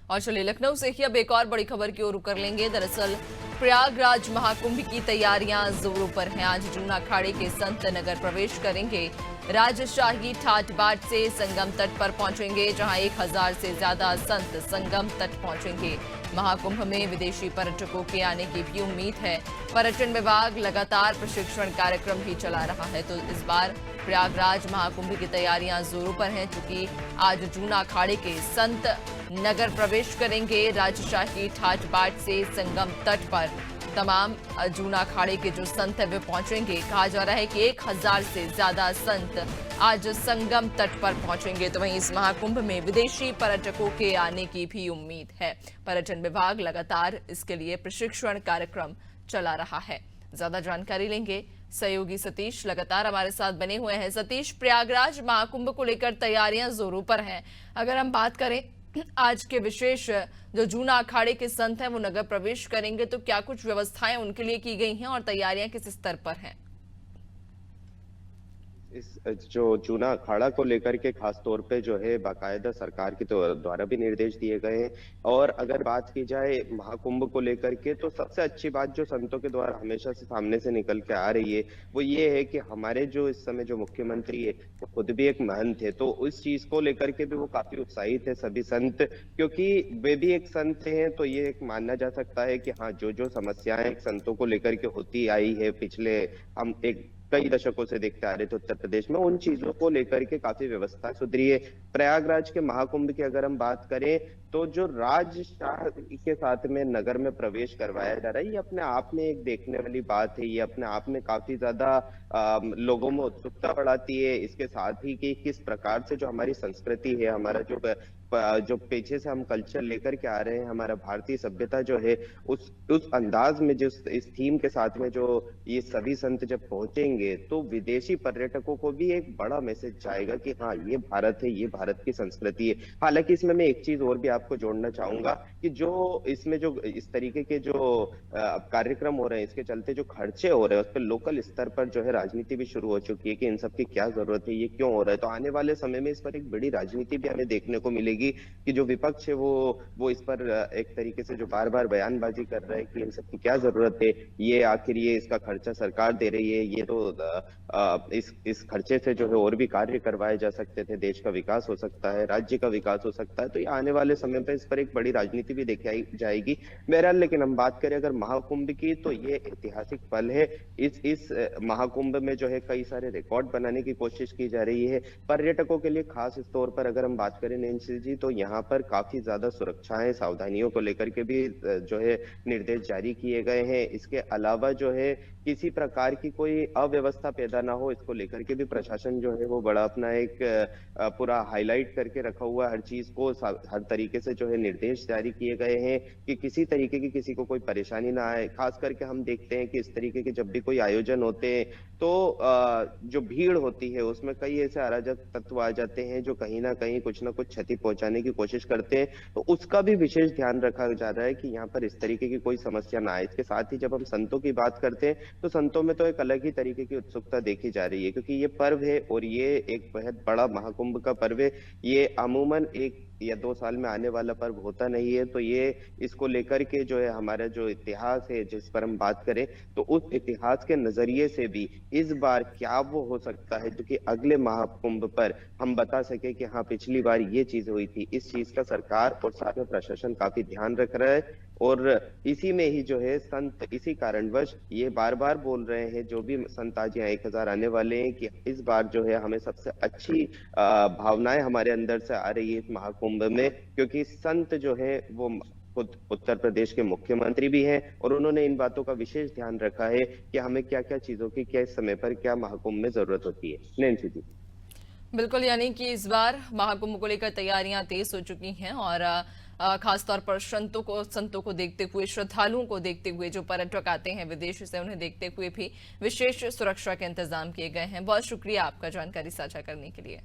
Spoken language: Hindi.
और चलिए लखनऊ से ही अब एक और बड़ी खबर की ओर रुख कर लेंगे। दरअसल प्रयागराज महाकुंभ की तैयारियां जोरों पर हैं। आज जूना अखाड़े के संत नगर प्रवेश करेंगे। राजशाही ठाट बाट से संगम तट पर पहुंचेंगे, जहां 1000 से ज्यादा संत संगम तट पहुंचेंगे। महाकुंभ में विदेशी पर्यटकों के आने की भी उम्मीद है। पर्यटन विभाग लगातार प्रशिक्षण कार्यक्रम भी चला रहा है। तो इस बार प्रयागराज महाकुंभ की तैयारियां जोरों पर हैं, क्योंकि आज जूना अखाड़े के संत नगर प्रवेश करेंगे। राजशाही ठाट बाट से संगम तट पर तमाम जूना अखाड़े के जो संत है वे पहुंचेंगे। कहा जा रहा है कि 1000 से ज्यादा संत आज संगम तट पर पहुंचेंगे। तो वहीं इस महाकुंभ में विदेशी पर्यटकों के आने की भी उम्मीद है। पर्यटन विभाग लगातार इसके लिए प्रशिक्षण कार्यक्रम चला रहा है। ज्यादा जानकारी लेंगे, सहयोगी सतीश लगातार हमारे साथ बने हुए हैं। सतीश, प्रयागराज महाकुंभ को लेकर तैयारियां जोरों पर हैं। अगर हम बात करें आज के विशेष जो जूना अखाड़े के संत हैं वो नगर प्रवेश करेंगे, तो क्या कुछ व्यवस्थाएं उनके लिए की गई हैं और तैयारियां किस स्तर पर हैं? इस जो जूना अखाड़ा को लेकर के खास तौर पे जो है बाकायदा सरकार के द्वारा भी निर्देश दिए गए हैं। और अगर बात की जाए महाकुंभ को लेकर के, तो सबसे अच्छी बात जो संतों के द्वारा हमेशा से सामने से निकल के आ रही है वो ये है कि हमारे जो इस समय जो मुख्यमंत्री है वो खुद भी एक महंत है। तो उस चीज को लेकर के भी वो काफी उत्साहित है सभी संत, क्योंकि वे भी एक संत हैं। तो ये एक मानना जा सकता है कि हाँ, जो जो समस्याएं संतों को लेकर के होती आई है पिछले हम एक कई दशकों से देखते आ रहे थे उत्तर प्रदेश में, उन चीजों को लेकर के काफी व्यवस्था सुधरी है। प्रयागराज के महाकुंभ की अगर हम बात करें, तो जो राजशाही के साथ में नगर में प्रवेश करवाया जा रहा है, ये अपने आप में एक देखने वाली बात है। ये अपने आप में काफी ज्यादा लोगों में उत्सुकता बढ़ाती है। इसके साथ ही कि किस प्रकार से जो हमारी संस्कृति है, हमारा जो पीछे से हम कल्चर लेकर के आ रहे हैं, हमारा भारतीय सभ्यता जो है, उस अंदाज में जिस इस थीम के साथ में जो ये सभी संत जब पहुंचेंगे, तो विदेशी पर्यटकों को भी एक बड़ा मैसेज जाएगा कि हाँ, ये भारत है, ये भारत की संस्कृति है। हालांकि इसमें मैं एक चीज और भी आपको जोड़ना चाहूंगा कि जो इसमें जो इस तरीके के जो कार्यक्रम हो रहे हैं, इसके चलते जो खर्चे हो रहे हैं, उस पर लोकल स्तर पर जो है राजनीति भी शुरू हो चुकी है कि इन सब की क्या जरूरत है, ये क्यों हो रहा है। तो आने वाले समय में इस पर एक बड़ी राजनीति भी हमें देखने को मिलेगी कि जो विपक्ष है वो इस पर एक तरीके से जो बार बार बयानबाजी कर रहा है कि इन सब की क्या जरूरत है, ये आखिर ये इसका खर्चा सरकार दे रही है, ये तो इस खर्चे से जो है और भी कार्य करवाए जा सकते थे, देश का विकास हो सकता है, राज्य का विकास हो सकता है। तो ये आने वाले समय पर इस पर एक बड़ी राजनीति भी देखी जाएगी बहरहाल। लेकिन हम बात करें अगर महाकुंभ की, तो ये ऐतिहासिक पल है। इस महाकुंभ में जो है कई सारे रिकॉर्ड बनाने की कोशिश की जा रही है। पर्यटकों के लिए खास तौर पर अगर हम बात करें नैन्सी जी, तो यहाँ पर काफी ज्यादा सुरक्षाएं, सावधानियों को लेकर के भी जो है निर्देश जारी किए गए हैं। इसके अलावा जो है किसी प्रकार की कोई अव्यवस्था पैदा ना हो, इसको लेकर के भी प्रशासन जो है वो बड़ा अपना एक पूरा हाईलाइट करके रखा हुआ, हर चीज को हर तरीके से जो है निर्देश जारी किए गए हैं कि किसी तरीके की किसी को कोई परेशानी ना आए। खास करके हम देखते हैं कि इस तरीके के जब भी कोई आयोजन होते हैं, तो जो भीड़ होती है उसमें कई ऐसे अराजक तत्व आ जाते हैं जो कहीं ना कहीं कुछ ना कुछ क्षति पहुंचाने की कोशिश करते हैं। तो उसका भी विशेष ध्यान रखा जा रहा है कि यहाँ पर इस तरीके की कोई समस्या ना आए। इसके साथ ही जब हम संतों की बात करते हैं, तो संतों में तो एक अलग ही तरीके की उत्सुकता देखी जा रही है, क्योंकि ये पर्व है और ये एक बेहद बड़ा महाकुंभ का पर्व है। ये अमूमन 1 या 2 साल में आने वाला पर्व होता नहीं है। तो ये इसको लेकर के जो है हमारा जो इतिहास है, जिस पर हम बात करें, तो उस इतिहास के नजरिए से भी इस बार क्या वो हो सकता है, क्योंकि अगले महाकुंभ पर हम बता सके कि हाँ, पिछली बार ये चीज हुई थी। इस चीज का सरकार और साथ में प्रशासन काफी ध्यान रख रहा है। और इसी में ही जो है संत इसी कारणवश ये बार बार बोल रहे हैं, जो भी संत आज यहाँ 1000 आने वाले हैं, कि इस बार जो है हमें सबसे अच्छी भावनाएं हमारे अंदर से आ रही है इस महाकुंभ में, क्योंकि संत जो है वो खुद उत्तर प्रदेश के मुख्यमंत्री भी हैं और उन्होंने इन बातों का विशेष ध्यान रखा है कि हमें क्या क्या चीजों की क्या इस समय पर क्या महाकुंभ में जरूरत होती है। नैन्सी जी। बिल्कुल, यानी कि इस बार महाकुंभ को लेकर तैयारियां तेज हो चुकी हैं और खासतौर पर संतों को देखते हुए, श्रद्धालुओं को देखते हुए, जो पर्यटक आते हैं विदेश से, उन्हें देखते हुए भी विशेष सुरक्षा के इंतजाम किए गए हैं। बहुत शुक्रिया आपका जानकारी साझा करने के लिए।